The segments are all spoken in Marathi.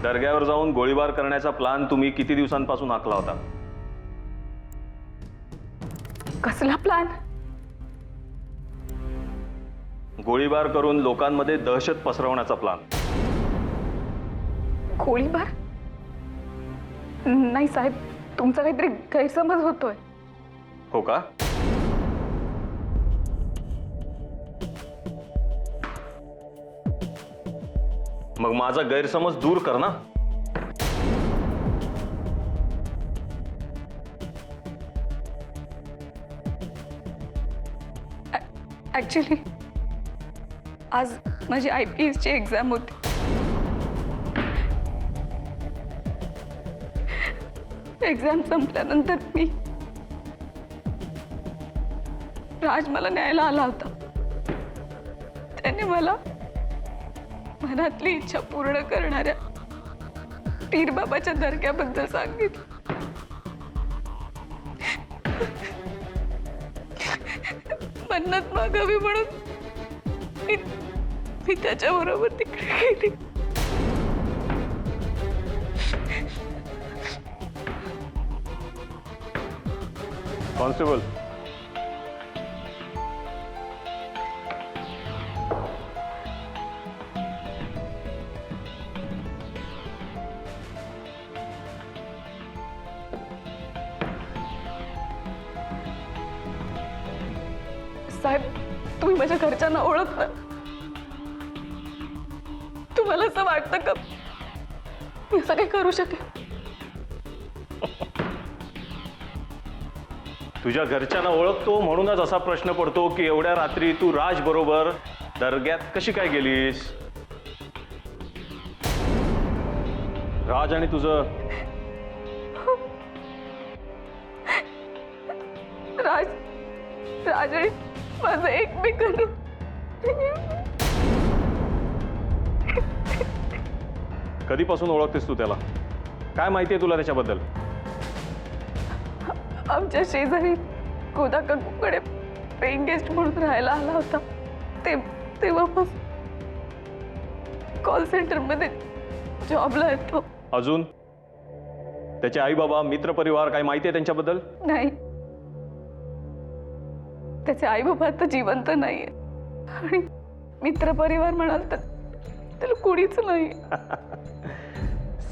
दर्ग्यावर जाऊन गोळीबार करण्याचा प्लान तुम्ही किती दिवसांपासून आखला होता? कसला प्लान? गोळीबार करून लोकांमध्ये दहशत पसरवण्याचा प्लान. गोळीबार? नाही साहेब, तुमचा काहीतरी गैरसमज होतोय. हो का? मग माझा गैरसमज दूर कर ना. ऍक्च्युली आज माझी IPS ची एक्झाम होती. एक्झाम संपल्यानंतर राज मला न्यायला आला होता. त्याने मला मनातली इच्छा पूर्ण करणाऱ्या पीर बाबाच्या दर्ग्याबद्दल सांगितलं. मन्नत मागावी म्हणून मी त्याच्याबरोबर तिकडे गेली. कॉन्स्टेबल, साहेब, तुम्ही माझ्या घरच्यांना ओळखता. तुम्हाला असं वाटतं का मी असं काही करू शकेन? तुझ्या घरच्यांना ओळखतो म्हणूनच असा प्रश्न पडतो की एवढ्या रात्री तू राज बरोबर दर्ग्यात कशी काय गेलीस? राज आणि तुझं राज आणि माझं एकमेकांना कधीपासून ओळखतेस तू त्याला? काय माहितीये तुला त्याच्याबद्दल? आमच्या शेजारी गोदा काकूकडे पेइंग गेस्ट म्हणून राहायला आला होता. तेव्हापासून कॉल सेंटरमध्ये जॉबला येतो. अजून त्याचे आई बाबा, मित्र परिवार काय माहितीये त्यांच्याबद्दल? नाही, त्याचे आई बाबा आता जिवंत नाहीये आणि मित्र परिवार म्हणाल तर त्याला कुणीच नाही.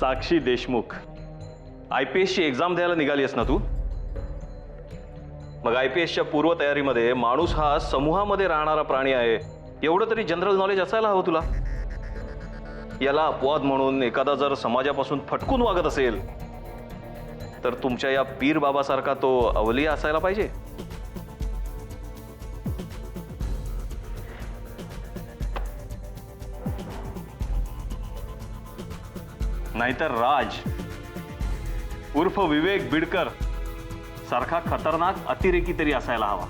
साक्षी देशमुख, IPS ची एक्झाम द्यायला निघालीस ना तू? मग IPS च्या पूर्वतयारीमध्ये माणूस हा समूहामध्ये राहणारा प्राणी आहे एवढं तरी जनरल नॉलेज असायला हवं तुला. याला अपवाद म्हणून एखादा जर समाजापासून फटकून वागत असेल तर तुमच्या या पीर बाबासारखा तो अवलिया असायला पाहिजे. नाहीतर राज उर्फ विवेक बिडकर सारखा खतरनाक अतिरेकी तरी असायला हवा.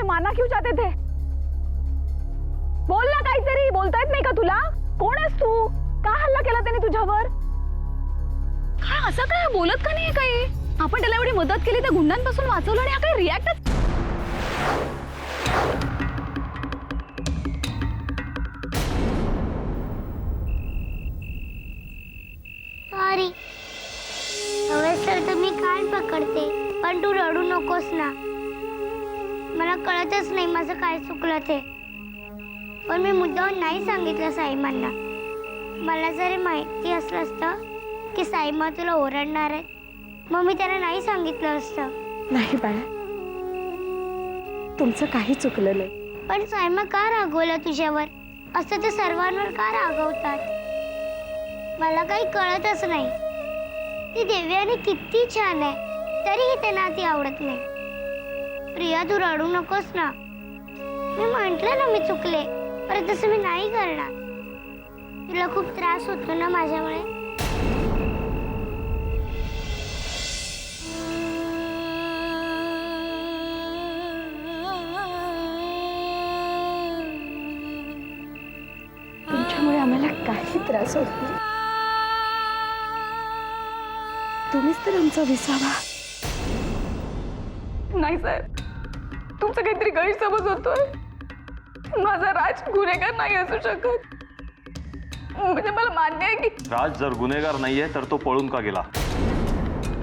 मारना क्यों चाहते थे? बोल ना काहीतरी, बोलता येत नाही का तुला? कोण आहेस तू? का हल्ला केला त्याने तुझ्यावर? काय असं काय बोलत का नाही काही? आपण त्याला एवढी मदत केली, त्या गुंडांपासून वाचवलं आणि हा काही रिॲक्टच. सॉरी. हवे सर तर मी कान पकडते, पण तू रडू नकोस ना. मला कळतच नाही माझं काय चुकलं ते, पण मी मुद्दाम नाही सांगितलं साईमांना. मला जरी माहिती असलं असतं की साईमा तुला ओरडणार आहे, मग मी त्यांना नाही सांगितलं असतं. नाही बाळा, तुमचं काही चुकलं नाही. पण साईमा का रागवलं तुझ्यावर? असं ते सर्वांवर का रागवतात? मला काही कळतच नाही. ती देवयानी किती छान आहे, तरीही त्यांना ती आवडत नाही. प्रिया, तू रडू नकोस ना. मी म्हंटल ना मी चुकले, पण तसं मी नाही करणार. तुला खूप त्रास होतो ना माझ्यामुळे. तुमच्यामुळे आम्हाला काही त्रास होत नाही. तुम्हीच तर आमचा विसावा. नाही साहेब, तुमचं काहीतरी गैरसमज होतोय. माझा राज गुन्हेगार नाही असू शकत. म्हणजे मला मान्य आहे की राज जर गुन्हेगार नाहीये तर तो पळून का गेला?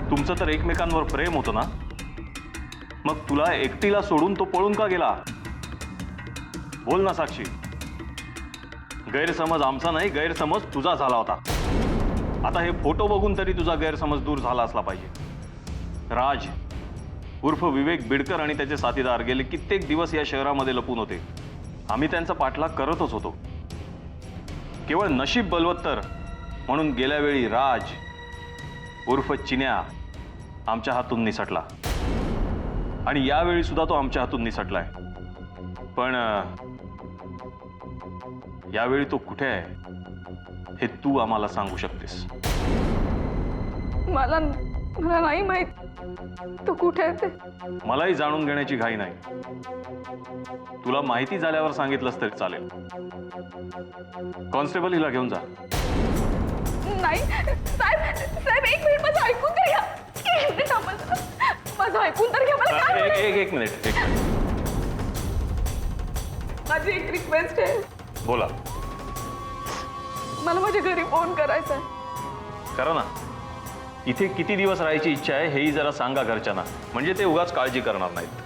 तुमचं तर एकमेकांवर प्रेम होतं ना, मग तुला एकटीला सोडून तो पळून का गेला? बोल ना साक्षी. गैरसमज आमचा नाही, गैरसमज तुझा झाला होता. आता हे फोटो बघून तरी तुझा गैरसमज दूर झाला असला पाहिजे. राज उर्फ विवेक बिडकर आणि त्याचे साथीदार गेले कित्येक दिवस या शहरामध्ये लपून होते. आम्ही त्यांचा पाठलाग करतच होतो. केवळ नशीब बलवत्तर म्हणून गेल्या वेळी राज उर्फ चिन्या आमच्या हातून निसटला आणि यावेळी सुद्धा तो आमच्या हातून निसटलाय. पण यावेळी तो कुठे आहे हे तू आम्हाला सांगू शकतेस? मला नाही माहित तो कुठे आहे ते. मलाही जाणून घेण्याची घाई नाही. तुला माहिती झाल्यावर सांगितलंस तरी चालेल. कॉन्स्टेबल हिला घेऊन जा. नाही साहेब, साहेब एक मिनिट माझं ऐकून तर घ्या. एक मिनिट थांबा जरा. माझं ऐकून तर घ्या. मला काय म्हणायचं? एक मिनिट. माझी एक रिक्वेस्ट आहे. बोला. मला माझ्या घरी फोन करायचा आहे. करा ना. इथे किती दिवस राहायची इच्छा आहे हेही जरा सांगा घरच्यांना, म्हणजे ते उगाच काळजी करणार नाहीत.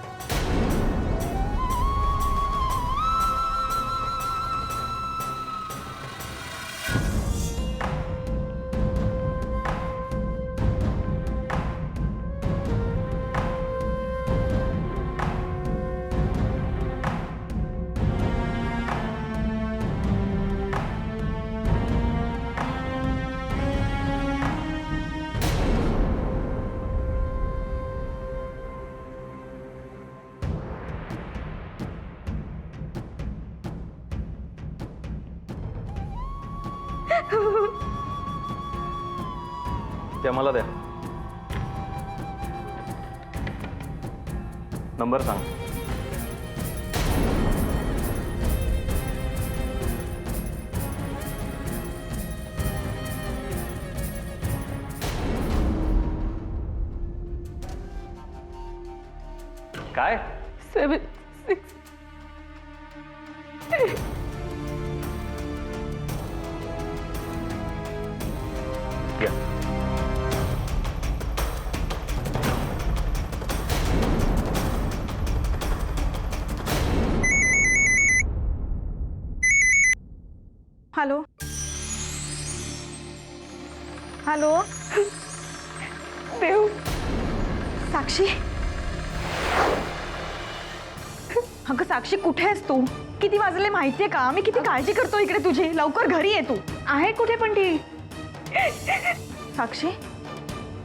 त्या मला द्या. नंबर सांग. काय? 7 6 घ्या. Hello hello. देव. साक्षी. अगं साक्षी, कुठे आहेस तू? किती वाजले माहितीये का? मी किती काळजी करतो इकडे तुझी. लवकर घरी ये. तू आहे कुठे पण ती? साक्षी,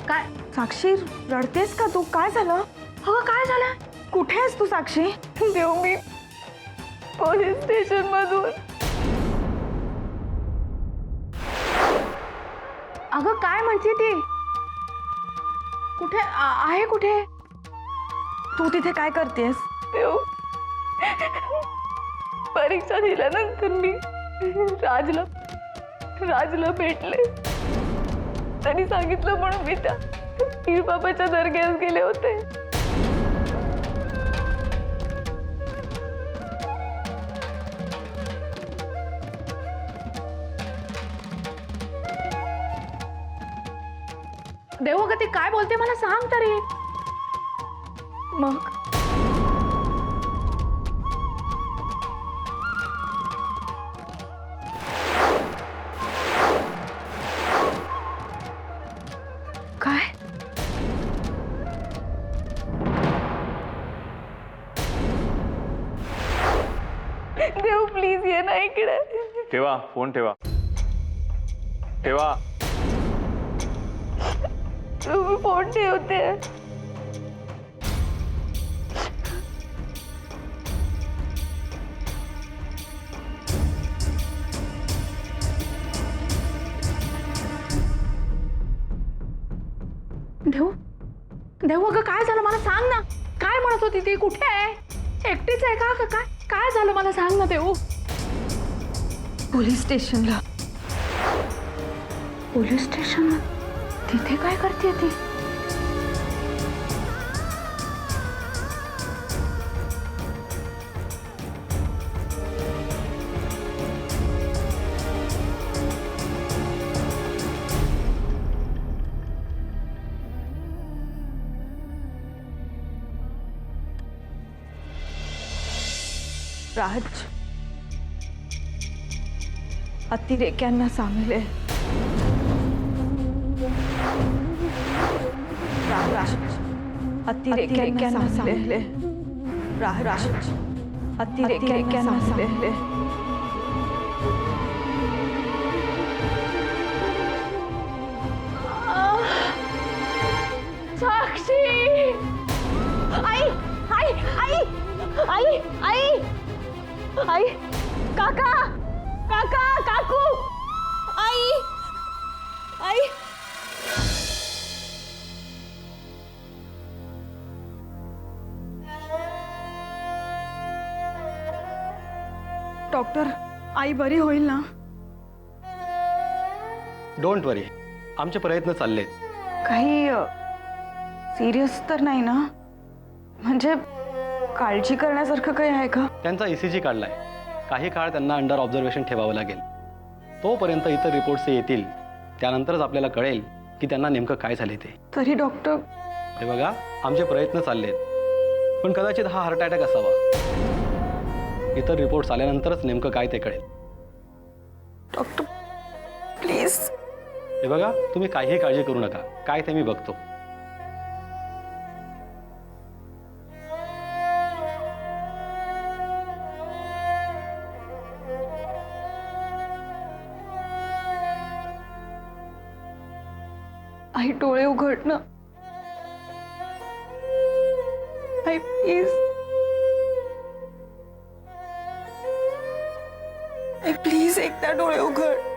काय? साक्षी, रडतेस का तू? काय झालं? अगं काय झालं? कुठे आहेस तू साक्षी? देव, मी पोलीस स्टेशन मधून. अगं काय म्हणते ती? कुठे आहे? कुठे? तू तिथे काय करतेस? देव, परीक्षा दिल्यानंतर मी राजला भेटले. त्यांनी सांगितलं म्हणून मी त्या पीर बाबाच्या दर्ग्यात गेले होते. देव ती काय बोलते मला सांग तरी. मग काय देव प्लीज ये ना इकडे. ठेवा फोन ठेवा. तुम्ही फोन ठेवते. देव अगं काय झालं मला सांग ना. काय म्हणत होती ती? कुठे आहे? एकटीच आहे का? काय काय झालं मला सांग ना देव. पोलीस स्टेशनला. पोलीस स्टेशनला तिथे काय करते ती? राज अतिरेक्यांना सांगले. राज अतिरेक्यांना सांगले. राज अतिरेक्यांना सांगले. साक्षी. आई आई आई आई आई आई. काका काका काकू. आई आई. डॉक्टर आई बरी होईल ना? डोंट वरी, आमचे प्रयत्न चाललेत. काही सिरियस तर नाही ना? म्हणजे काळजी करण्यासारखं काही आहे का? त्यांचा ECG काढलाय. काही काळ त्यांना अंडर ऑब्झर्वेशन ठेवावं लागेल. तोपर्यंत इतर रिपोर्ट्स येतील, त्यानंतरच आपल्याला कळेल की त्यांना नेमकं काय झाले ते. तरी डॉक्टर. हे बघा, आमचे प्रयत्न चाललेत, पण कदाचित हा हार्ट अटॅक असावा. इतर रिपोर्ट्स आल्यानंतरच नेमकं काय ते कळेल. Doctor please. हे बघा, तुम्ही काहीही काळजी करू नका. काय ते मी बघतो. आई डोळे उघड ना. आई प्लीज. आई प्लीज एकदा डोळे उघड.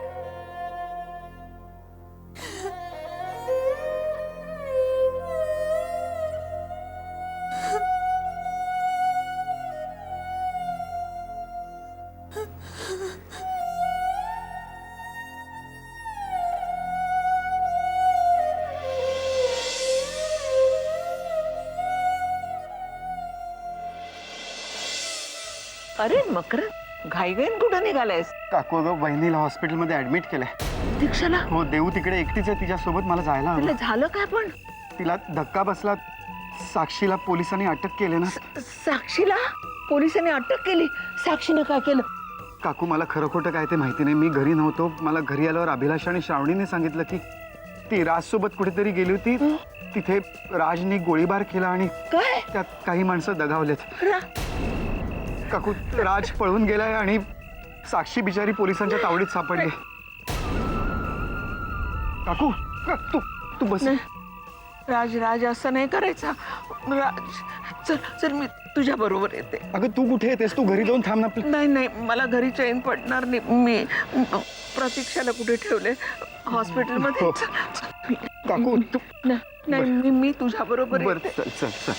अरे मकर, घाईघाईन कुठं निघालायस? काकू अगं बहिणीला हॉस्पिटलमध्ये ऍडमिट केलंय. दीक्षाला हो, देऊ तिकडे एकटीच आहे. तिच्यासोबत मला जायला तिला हवं. झालं काय? पण तिला धक्का बसला. साक्षीला पोलिसांनी अटक केली ना. साक्षीला पोलिसांनी अटक केली? साक्षीने काय केलं? काकू मला खरं खोटं काय ते माहिती नाही. मी घरी नव्हतो. मला घरी आल्यावर अभिलाष आणि श्रावणीने सांगितलं की ती राजसोबत कुठेतरी गेली होती. तिथे राजनी गोळीबार केला आणि काय? त्यात काही माणसं दगावलेत. रा- काकू, राज पळून गेलाय आणि साक्षी बिचारी पोलिसांच्या तावडीत सापडली. काकू तू तू बस. राज राज असं नाही करायचा. राज चल चल, मी तुझ्या बरोबर येते. अगं तू कुठे येतेस? तू घरी जाऊन थांब ना. नाही नाही, मला घरी चैन पडणार नाही. मी प्रतीक्षाला कुठे ठेवले? हॉस्पिटलमध्ये. हो. काकू तू नाही, मी तुझ्या बरोबर बर येते. चल चल चल.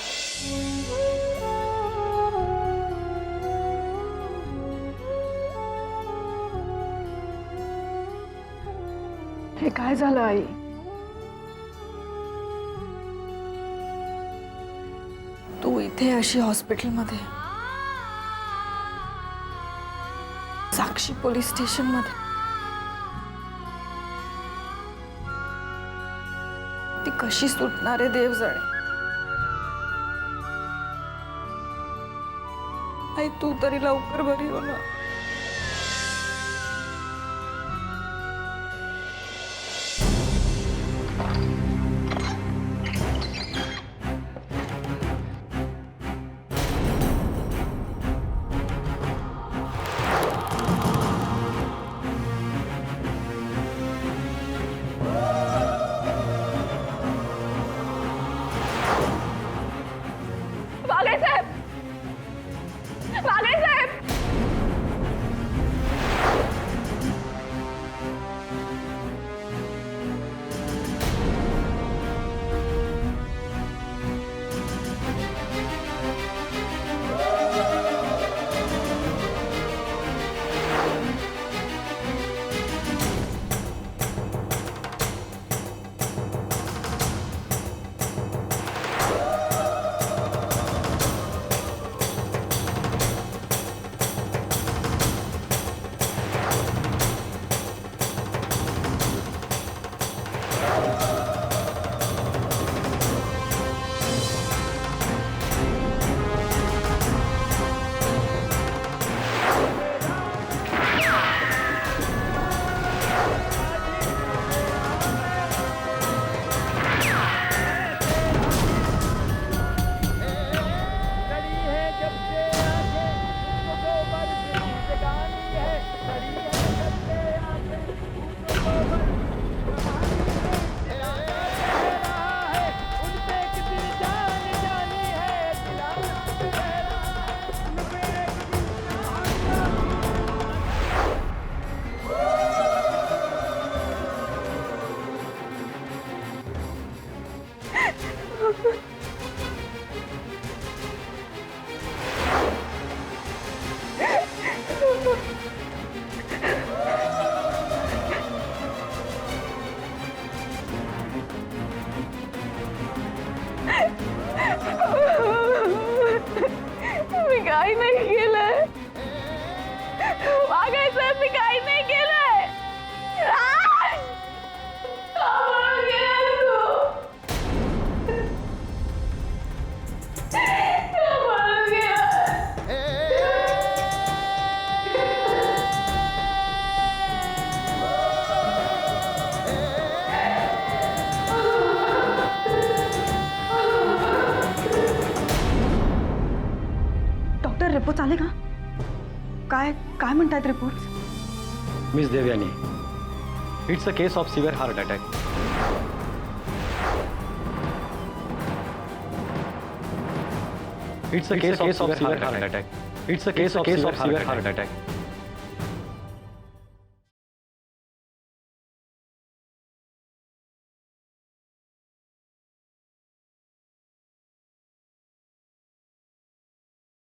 हे काय झालं आई? तू इथे अशी हॉस्पिटलमध्ये, साक्षी पोलीस स्टेशन मध्ये, ती कशी सुटणार आहे देव जाणे. आई तू तरी लवकर बरी हो ना. वाघे साहेब, वाघे साहेब. मी काही नाही केलंय. वाघे साहेब, मी काही नाही केलंय. राज! का म्हणून गेलास तू? का म्हणून गेलास? डॉक्टर रिपोर्ट आले का? काय काय म्हणतात report? Miss Devyani, it's a case of severe heart attack. It's a case of severe heart attack. It's a case of severe heart attack.